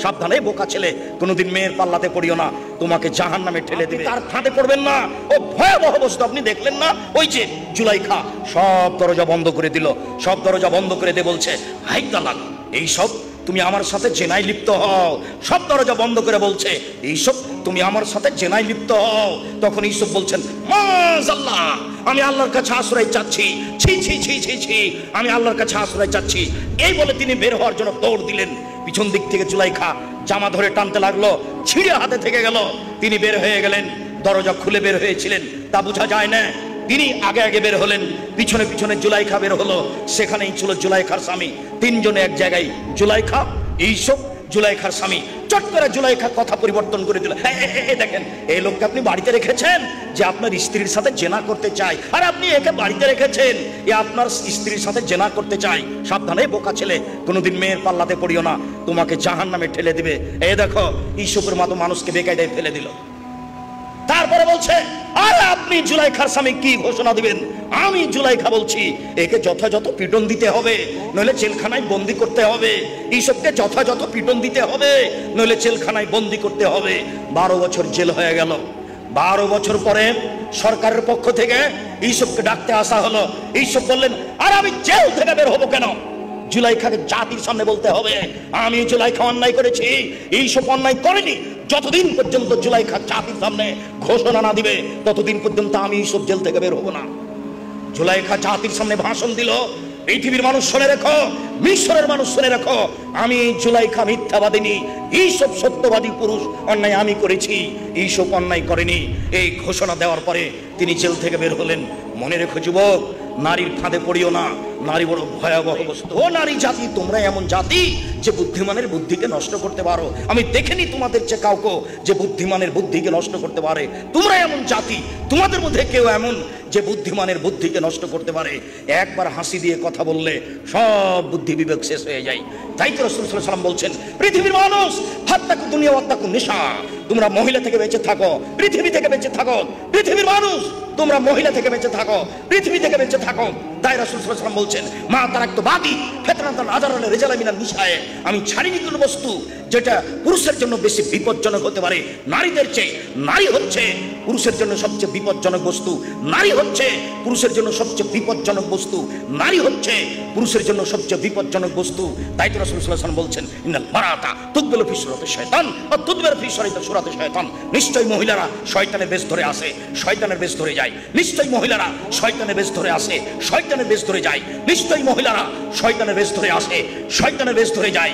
সাবধানে বোকা ছেলে, কোনোদিন মেয়ের পাল্লাতে পড়িও না, তোমাকে জাহান্নামে ঠেলে দিবে। তার ফাঁদে পড়বেন না, ও ভয়াবহ বস্তু। আপনি দেখলেন না ওই যে জুলাইখা সব দরজা বন্ধ করে দিল, সব দরজা বন্ধ করে দিয়ে বলছে হাই তালাক, এইসব তুমি আমার সাথে জেনায় লিপ্ত হও। সব দরজা বন্ধ করে বলছে এইসব তুমি আমার সাথে জেনায় লিপ্ত হও। তখন ইউসুফ বলছেন মাযাল্লাহ, আমি আল্লাহর কাছে আশ্রয় চাচ্ছি, ছি ছি ছি ছি ছি, আমি আল্লাহর কাছে আশ্রয় চাচ্ছি। এই বলে তিনি বের হওয়ার জন্য দৌড় দিলেন। পিছন দিক থেকে জুলাইখা জামা ধরে টানতে লাগলো, ছিঁড়ে হাতে থেকে গেল। তিনি বের হয়ে গেলেন, দরজা খুলে বের হয়েছিলেন তা বোঝা যায় না। তিনি আগে আগে বের হলেন, পিছনে পিছনে জুলাইখা বের হলো। সেখানেই ছিল জুলাইখার স্বামী। তিনজনে এক জায়গায়, জুলাইখা, ইউসুফ, জুলাইখার স্বামী। চট করে জুলাইখা কথা পরিবর্তন করে দিল, দেখেন এই লোককে আপনি বাড়িতে রেখেছেন যে আপনার স্ত্রীর সাথে জেনা করতে চায়, আর আপনি একে বাড়িতে রেখেছেন এ আপনার স্ত্রীর সাথে জেনা করতে চায়। সাবধানে বোকা ছেলে, কোনোদিন মেয়ের পাল্লাতে পড়িও না, তোমাকে জাহান্নামে ঠেলে দিবে। এই দেখো ইউসুফের মতো মানুষকে বেকায়দায় ফেলে দিল। তারপরে বলছে আরে আপনি জুলাইখার স্বামী কি ঘোষণা দিবেন? আমি জুলাইখা বলছি একে যথাযথ পিটন দিতে হবে, নইলে জেলখানায় বন্দি করতে হবে। ইউসুফকে যথাযথ পিটন দিতে হবে, নইলে জেলখানায় বন্দি করতে হবে। 12 বছর জেল হয়ে গেল। 12 বছর পরে সরকারের পক্ষ থেকে ইউসুফকে ডাকতে আসা হলো। ইউসুফ বললেন আর আমি জেল থেকে বের হবো কেন? জুলাইখাকে জাতির সামনে বলতে হবে আমি জুলাইখা অন্যায় করেছি, ইউসুফ অন্যায় করেনি। যতদিন পর্যন্ত জুলাইখা জাতির সামনে ঘোষণা না দিবে ততদিন পর্যন্ত আমি ইউসুফ জেল থেকে বের হবো না। জুলাইখা জাতির সামনে ভাষণ দিল, পৃথিবীর মানুষ শুনে রেখো, মিশরের মানুষ শুনে রেখো, আমি জুলাইখা মিথ্যাবাদিনী, ইউসুফ সত্যবাদী পুরুষ, অন্যায় আমি করেছি, ইউসুফ অন্যায় করেনি। এই ঘোষণা দেওয়ার পরে তিনি জেল থেকে বের হলেন। মনে রেখো যুবক, নারীর ফাঁদে পড়িও না, নারী বড় ভয়াবহ বস্তু। ও নারী জাতি, তোমরা এমন জাতি যে বুদ্ধিমানের বুদ্ধিকে নষ্ট করতে পারো। আমি দেখিনি তোমাদের চেয়ে কাউকে যে বুদ্ধিমানের বুদ্ধিকে নষ্ট করতে পারে। তোমরা এমন জাতি, তোমাদের মধ্যে কেউ এমন যে বুদ্ধিমানের বুদ্ধিকে নষ্ট করতে পারে। একবার হাসি দিয়ে কথা বললে সব বুদ্ধি বিবেক শেষ হয়ে যায়। তাই তো রাসূল সাল্লাল্লাহু আলাইহি ওয়াসাল্লাম বলছেন পৃথিবীর মানুষ ফাত্তাকু দুনিয়া ওয়াত্তাকু নিসা, তোমরা মহিলা থেকে বেঁচে থাকো, পৃথিবী থেকে বেঁচে থাকো। পৃথিবীর মানুষ তোমরা মহিলা থেকে বেঁচে থাকো, পৃথিবী থেকে বেঁচে থাকো। তাই রাসূল সাল্লাল্লাহু আলাইহি ওয়াসাল্লাম বলছেন মা তারাকতু বাদি ফিতনাতান আযারাল রিজালা মিনান নিসায়ে, আমি ছাড়িনি কোনো বস্তু যেটা পুরুষের জন্য বেশি বিপজ্জনক হতে পারে নারীদের চেয়ে। নারী হচ্ছে পুরুষের জন্য সবচেয়ে বিপজ্জনক বস্তু, নারী হচ্ছে পুরুষের জন্য সবচেয়ে বিপজ্জনক বস্তু, নারী হচ্ছে পুরুষের জন্য সবচেয়ে বিপজ্জনক বস্তু। তাই তো রাসূল সাল্লাল্লাহু আলাইহি ওয়াসাল্লাম বলছেন ইন্নাল মারাতা তুকবিলু ফি সুরাতি শয়তান ওয়া তুদবিরু ফি সুরাতি শয়তান, নিশ্চয়ই মহিলারা শয়তানের বেশ ধরে আসে, শয়তানের বেশ ধরে যায়। নিশ্চয়ই মহিলারা শয়তানের বেশ ধরে আসে, শয়তানের বেশ ধরে যায়। নিশ্চয়ই মহিলারা শয়তানের বেশ ধরে আসে, শয়তানের বেশ ধরে যায়।